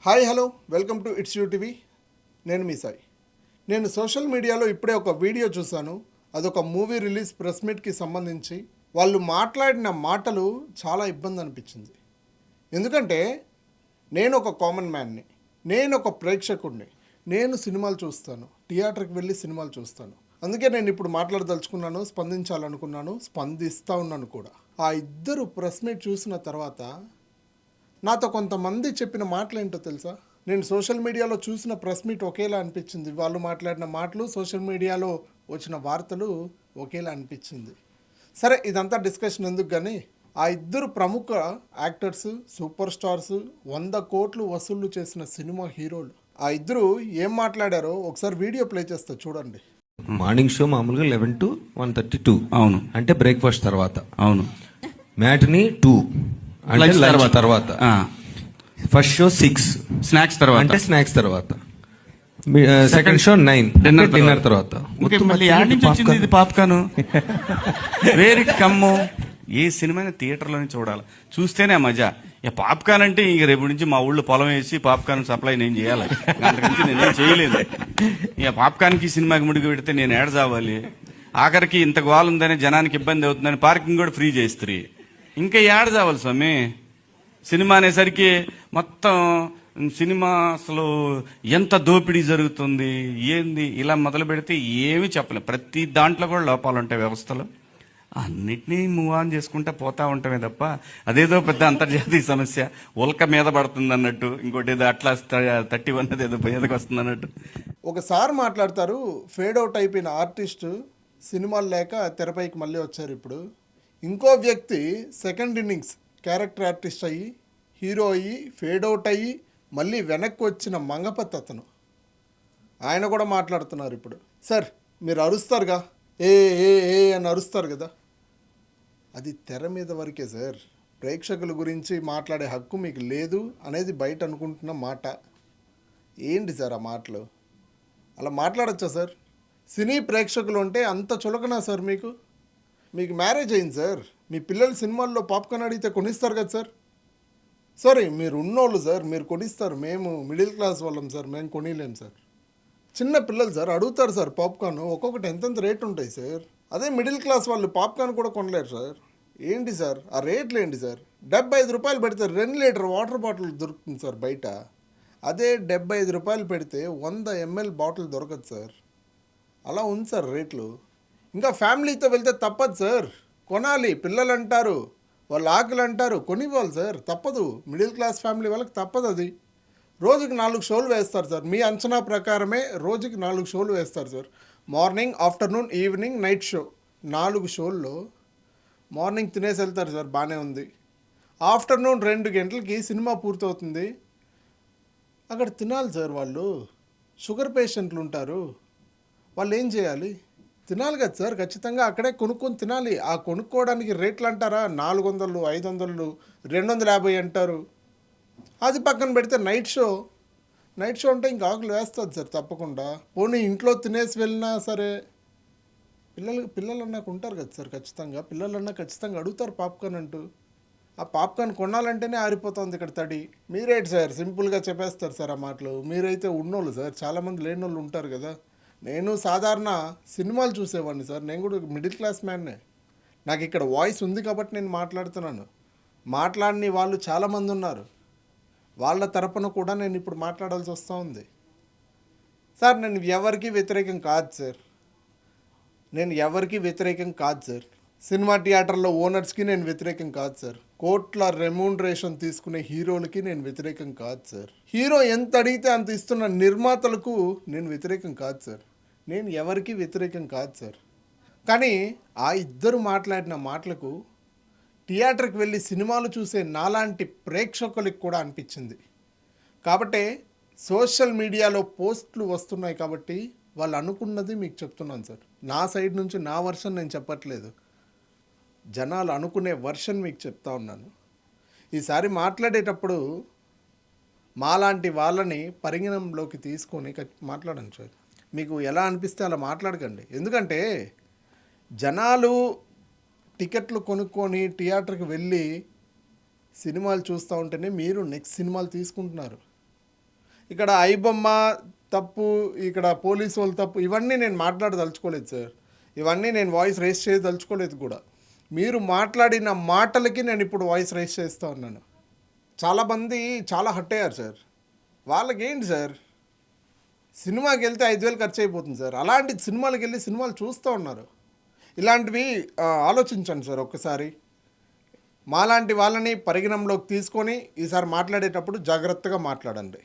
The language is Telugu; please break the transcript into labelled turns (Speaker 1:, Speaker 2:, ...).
Speaker 1: Hi hello welcome to it's you TV. నేను మీ సాయి. నేను సోషల్ మీడియాలో ఇప్పుడే ఒక వీడియో చూశాను. అదొక మూవీ రిలీజ్ ప్రెస్ మీట్కి సంబంధించి వాళ్ళు మాట్లాడిన మాటలు చాలా ఇబ్బంది అనిపించింది. ఎందుకంటే నేను ఒక కామన్ మ్యాన్ని, నేను ఒక ప్రేక్షకుడిని, నేను సినిమాలు చూస్తాను, థియేటర్కి వెళ్ళి సినిమాలు చూస్తాను. అందుకే నేను ఇప్పుడు మాట్లాడదలుచుకున్నాను, స్పందించాలనుకున్నాను, స్పందిస్తూ ఉన్నాను కూడా. ఆ ఇద్దరు ప్రెస్ మీట్ చూసిన తర్వాత నాతో కొంతమంది చెప్పిన మాటలు ఏంటో తెలుసా? నేను సోషల్ మీడియాలో చూసిన ప్రెస్ మీట్ ఒకేలా అనిపించింది. వాళ్ళు మాట్లాడిన మాటలు, సోషల్ మీడియాలో వచ్చిన వార్తలు ఒకేలా అనిపించింది. సరే, ఇదంతా డిస్కషన్ ఎందుకు కానీ, ఆ ఇద్దరు ప్రముఖ యాక్టర్స్, సూపర్ స్టార్స్, 100 కోట్లు వసూళ్లు చేసిన సినిమా హీరోలు, ఆ ఇద్దరు ఏం మాట్లాడారో ఒకసారి వీడియో ప్లే చేస్తా చూడండి.
Speaker 2: మార్నింగ్ షో మామూలుగా 11 to 1:32.
Speaker 3: అవును,
Speaker 2: అంటే బ్రేక్ఫాస్ట్ తర్వాత.
Speaker 3: అవును.
Speaker 2: మ్యాట్ని 2 అంటే లంచ్ తర్వాత. ఫస్ట్ షో 6
Speaker 3: స్నాక్స్ తర్వాత
Speaker 2: అంటే స్నాక్స్ తర్వాత. సెకండ్ షో 9 డిన్నర్ తర్వాత.
Speaker 3: మళ్ళీ యాడ్ నుంచి వచ్చింది ఇది పాప్కార్న్. వేర్ ఇట్ కమ్ము. ఏ సినిమా థియేటర్లోనే చూడాలి, చూస్తేనే మజా. ఇక పాప్కార్న్ అంటే ఇక రేపు నుంచి మా ఊళ్ళో పొలం వేసి పాప్కార్న్ సప్లై నేను చేయాలి, అంతకుమించి నేనేం చేయలేదు. ఇక పాప్కార్న్కి సినిమాకి ముడికి పెడితే నేను ఏడ చావాలి. ఆఖరికి ఇంత గోల్ ఉందని జనానికి ఇబ్బంది అవుతుందని పార్కింగ్ కూడా ఫ్రీ చేస్తారు. ఇంకా ఏడ చావాలి స్వామి. సినిమా అనేసరికి మొత్తం సినిమా అసలు ఎంత దోపిడీ జరుగుతుంది ఏంది ఇలా మొదలు పెడితే ఏమీ చెప్పలేం. ప్రతి దాంట్లో కూడా లోపాలు ఉంటాయి వ్యవస్థలో. అన్నిటినీ మూవ్ ఆన్ చేసుకుంటా పోతా ఉంటామే తప్ప అదేదో పెద్ద అంతర్జాతీయ సమస్య ఉల్క మీద పడుతుంది అన్నట్టు, ఇంకోటి ఏదో అట్లా 31 ఏదో మీదకి వస్తుంది అన్నట్టు.
Speaker 1: ఒకసారి మాట్లాడతారు, ఫేడ్ అవుట్ అయిపోయిన ఆర్టిస్టు సినిమాలు లేక తెరపైకి మళ్ళీ వచ్చారు. ఇప్పుడు ఇంకో వ్యక్తి సెకండ్ ఇన్నింగ్స్ క్యారెక్టర్ ఆర్టిస్ట్ అయ్యి, హీరో అయ్యి, ఫేడ్ అవుట్ అయ్యి మళ్ళీ వెనక్కి వచ్చిన మంగపత్ అతను, ఆయన కూడా మాట్లాడుతున్నారు ఇప్పుడు. సార్, మీరు అరుస్తారుగా, ఏ ఏ ఏ అని అరుస్తారు కదా, అది తెర మీద వరకే సార్. ప్రేక్షకుల గురించి మాట్లాడే హక్కు మీకు లేదు అనేది బయట అనుకుంటున్న మాట. ఏంటి సార్ ఆ మాటలు? అలా మాట్లాడచ్చా సార్? సినీ ప్రేక్షకులు ఉంటే అంత చులకనా సార్ మీకు? మీకు మ్యారేజ్ అయింది సార్, మీ పిల్లలు సినిమాల్లో పాప్కార్న్ అడిగితే కొనిస్తారు కదా సార్? సారీ, మీరు ఉన్నోళ్ళు సార్, మీరు కొనిస్తారు. మేము మిడిల్ క్లాస్ వాళ్ళం సార్, మేము కొనిలేం సార్. చిన్న పిల్లలు సార్ అడుగుతారు సార్ పాప్కార్న్, ఒక్కొక్కటి ఎంతెంత రేట్ ఉంటాయి సార్. అదే మిడిల్ క్లాస్ వాళ్ళు పాప్కార్న్ కూడా కొనలేరు సార్. ఏంటి సార్ ఆ రేట్లు ఏంటి సార్? 75 రూపాయలు పెడితే 2 లీటర్ వాటర్ బాటిల్ దొరుకుతుంది సార్ బయట. అదే 75 రూపాయలు పెడితే 100 ml బాటిల్ దొరకదు సార్. అలా ఉంది సార్ రేట్లు. ఇంకా ఫ్యామిలీతో వెళ్తే తప్పదు సార్, కొనాలి. పిల్లలు అంటారు, వాళ్ళు ఆకలి అంటారు, కొనివ్వాలి సార్, తప్పదు. మిడిల్ క్లాస్ ఫ్యామిలీ వాళ్ళకి తప్పదు అది. రోజుకి 4 షోలు వేస్తారు సార్. మీ అంచనా ప్రకారమే రోజుకి 4 షోలు వేస్తారు sir. Morning, afternoon, evening, night show. 4 షోల్లో మార్నింగ్ తినేసి వెళ్తారు సార్, బాగానే ఉంది. ఆఫ్టర్నూన్ 2 గంటలకి సినిమా పూర్తవుతుంది, అక్కడ తినాలి సార్. వాళ్ళు షుగర్ పేషెంట్లు ఉంటారు, వాళ్ళు ఏం చేయాలి? తినాలి కదా సార్, ఖచ్చితంగా అక్కడే కొనుక్కొని తినాలి. ఆ కొనుక్కోవడానికి రేట్లు అంటారా? 400, 500, 250 అంటారు. అది పక్కన పెడితే నైట్ షో అంటే ఇంకా ఆకులు వేస్తుంది సార్ తప్పకుండా. పోనీ ఇంట్లో తినేసి వెళ్ళినా సరే, పిల్లలు అన్నాక ఉంటారు కదా సార్, ఖచ్చితంగా పిల్లలన్నా ఖచ్చితంగా అడుగుతారు పాప్కార్న్ అంటూ. ఆ పాప్కార్న్ కొనాలంటేనే ఆరిపోతుంది ఇక్కడ తడి. మీరేంటి సార్ సింపుల్గా చెప్పేస్తారు సార్ ఆ మాటలు? మీరైతే ఉన్నోళ్ళు సార్, చాలామంది లేనోళ్ళు ఉంటారు కదా. నేను సాధారణ సినిమాలు చూసేవాడిని సార్, నేను కూడా మిడిల్ క్లాస్ మ్యాన్నే. నాకు ఇక్కడ వాయిస్ ఉంది కాబట్టి నేను మాట్లాడుతున్నాను. మాట్లాడని వాళ్ళు చాలామంది ఉన్నారు, వాళ్ళ తరపున కూడా నేను ఇప్పుడు మాట్లాడాల్సి వస్తూ ఉంది. సార్, నేను ఎవరికి వ్యతిరేకం కాదు సార్, సార్. సినిమా థియేటర్లో ఓనర్స్కి నేను వ్యతిరేకం కాదు సార్. కోట్ల రెమ్యూనరేషన్ తీసుకునే హీరోలకి నేను వ్యతిరేకం కాదు సార్. హీరో ఎంత అడిగితే అంత ఇస్తున్న నిర్మాతలకు నేను వ్యతిరేకం కాదు సార్. నేను ఎవరికి వ్యతిరేకం కాదు సార్. కానీ ఆ ఇద్దరు మాట్లాడిన మాటలకు థియేటర్కి వెళ్ళి సినిమాలు చూసే నాలాంటి ప్రేక్షకులకి కూడా అనిపించింది. కాబట్టే సోషల్ మీడియాలో పోస్టులు వస్తున్నాయి కాబట్టి వాళ్ళు అనుకున్నది మీకు చెప్తున్నాను సార్. నా సైడ్ నుంచి నా వర్షన్ నేను చెప్పట్లేదు, జనాలు అనుకునే వర్షన్ మీకు చెప్తా ఉన్నాను. ఈసారి మాట్లాడేటప్పుడు మాలాంటి వాళ్ళని పరిగణంలోకి తీసుకొని మాట్లాడండి సార్. మీకు ఎలా అనిపిస్తే అలా మాట్లాడకండి. ఎందుకంటే జనాలు టికెట్లు కొనుక్కొని థియేటర్కి వెళ్ళి సినిమాలు చూస్తూ ఉంటేనే మీరు నెక్స్ట్ సినిమాలు తీసుకుంటున్నారు. ఇక్కడ ఐబొమ్మ తప్పు, ఇక్కడ పోలీసు వాళ్ళు తప్పు, ఇవన్నీ నేను మాట్లాడదలుచుకోలేదు సార్. ఇవన్నీ నేను వాయిస్ రేస్ చేయదలుచుకోలేదు కూడా. మీరు మాట్లాడిన మాటలకి నేను ఇప్పుడు వాయిస్ రేస్ చేస్తూ ఉన్నాను. చాలామంది చాలా హర్ట్ అయ్యారు సార్. వాళ్ళకి ఏంటి సార్, సినిమాకి వెళ్తే 5,000 ఖర్చు అయిపోతుంది సార్. అలాంటి సినిమాలకు వెళ్ళి సినిమాలు చూస్తూ ఉన్నారు. ఇలాంటివి ఆలోచించండి సార్ ఒక్కసారి. మాలాంటి వాళ్ళని పరిగణంలోకి తీసుకొని ఈసారి మాట్లాడేటప్పుడు జాగ్రత్తగా మాట్లాడండి.